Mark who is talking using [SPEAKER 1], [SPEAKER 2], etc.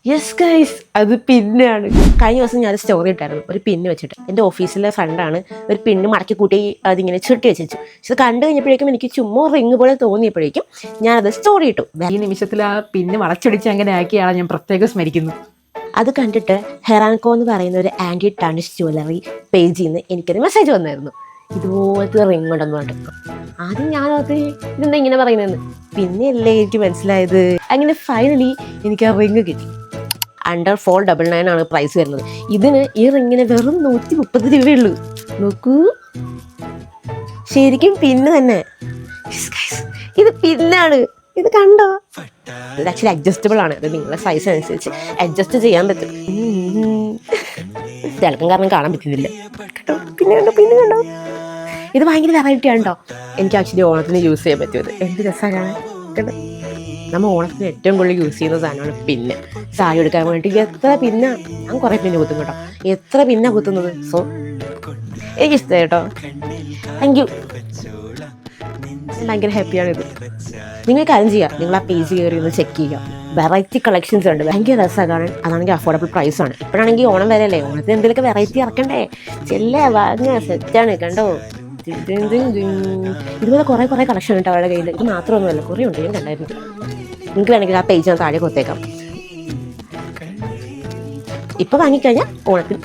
[SPEAKER 1] Yes guys, അത് പിന്നാണ്. കഴിഞ്ഞ ദിവസം ഞാൻ സ്റ്റോറി ഇട്ടായിരുന്നു ഒരു പിന്ന് വെച്ചിട്ട്. എൻ്റെ ഓഫീസിലെ ഫ്രണ്ടാണ് ഒരു പിന്ന് മടക്കി കൂട്ടി അതിങ്ങനെ ചുരുട്ടി വെച്ചു. പക്ഷെ കണ്ടു കഴിഞ്ഞപ്പോഴേക്കും എനിക്ക് ചുമ്മാ റിങ് പോലെ തോന്നിയപ്പോഴേക്കും ഞാനത് സ്റ്റോറി ഇട്ടു.
[SPEAKER 2] ഈ നിമിഷത്തിൽ ആ പിന്ന് വളച്ചൊടിച്ച് അങ്ങനെ ആക്കിയാണ് ഞാൻ പ്രത്യേകം സ്മരിക്കുന്നു.
[SPEAKER 1] അത് കണ്ടിട്ട് ഹെറാൻകോ എന്ന് പറയുന്ന ഒരു ആൻറ്റി ടണിഷ് ജ്വല്ലറി പേജിൽ നിന്ന് എനിക്കൊരു മെസ്സേജ് വന്നായിരുന്നു, ഇതുപോലത്തെ റിങ് ഉണ്ടെന്ന് പറഞ്ഞിട്ട്. ആദ്യം ഞാനത് ഇതെന്താ ഇങ്ങനെ പറയുന്നതെന്ന്, പിന്നെയല്ലേ എനിക്ക് മനസ്സിലായത്. അങ്ങനെ ഫൈനലി എനിക്ക് ആ റിങ് കിട്ടി. അണ്ടർ 499 ആണ് പ്രൈസ് വരുന്നത്. ഇതിന് ഈ റിങ്ങിന് വെറും 130 രൂപയുള്ളൂ. നോക്കൂ, ശരിക്കും പിന്ന് തന്നെ. ഇത് പിന്നാണ്, ഇത് കണ്ടോ? ഇത് ആക്ച്വലി അഡ്ജസ്റ്റബിൾ ആണ്. ഇത് നിങ്ങളുടെ സൈസ് അനുസരിച്ച് അഡ്ജസ്റ്റ് ചെയ്യാൻ പറ്റും. തിളക്കം കാരണം കാണാൻ പറ്റുന്നില്ല. കേട്ടോ, പിന്നെ കണ്ടോ. ഇത് ഭയങ്കര വെറൈറ്റി ആണ് കേട്ടോ. എനിക്ക് ആക്ച്വലി ഓണത്തിന് യൂസ് ചെയ്യാൻ പറ്റുമത്. എന്ത് രസമാണ് കേട്ടോ. നമ്മൾ ഓണത്തിന് ഏറ്റവും കൂടുതൽ യൂസ് ചെയ്യുന്ന സാധനമാണ് പിന്നെ. സാരി എടുക്കാൻ വേണ്ടി എത്ര പിന്നെ ഞാൻ കുറേ പിന്നെ കുത്തും കേട്ടോ. എത്ര പിന്നെ കുത്തുന്നത്. സോ എനിക്കിഷ്ടമായി കേട്ടോ. Thank you. ഭയങ്കര ഹാപ്പിയാണിത്. നിങ്ങൾ കാര്യം ചെയ്യുക, നിങ്ങൾ ആ പേജ് കയറി ഒന്ന് ചെക്ക് ചെയ്യുക. വെറൈറ്റി കളക്ഷൻസ് ഉണ്ട്, ഭയങ്കര രസമാണ് കാണാൻ. അതാണെങ്കിൽ അഫോർഡബിൾ പ്രൈസാണ്. ഇപ്പോഴാണെങ്കിൽ ഓണം വരെയല്ലേ, ഓണത്തിന് എന്തെങ്കിലുമൊക്കെ വെറൈറ്റി ഇറക്കണ്ടേ. ചെല്ലേ വാങ്ങുക, സെറ്റാണ് കണ്ടോ. ഇതുപോലെ കുറേ കളക്ഷൻ ഉണ്ട് അവരുടെ കയ്യിൽ. ഇത് മാത്രമൊന്നുമല്ല, കുറേ ഉണ്ട്, ഞാൻ കണ്ടായിരുന്നു. നിങ്ങൾക്ക് വേണമെങ്കിൽ ആ പേജ് ഞാൻ താഴെ കൊടുത്തേക്കാം. ഇപ്പോൾ വാങ്ങിക്കഴിഞ്ഞാൽ ഓണത്തിന്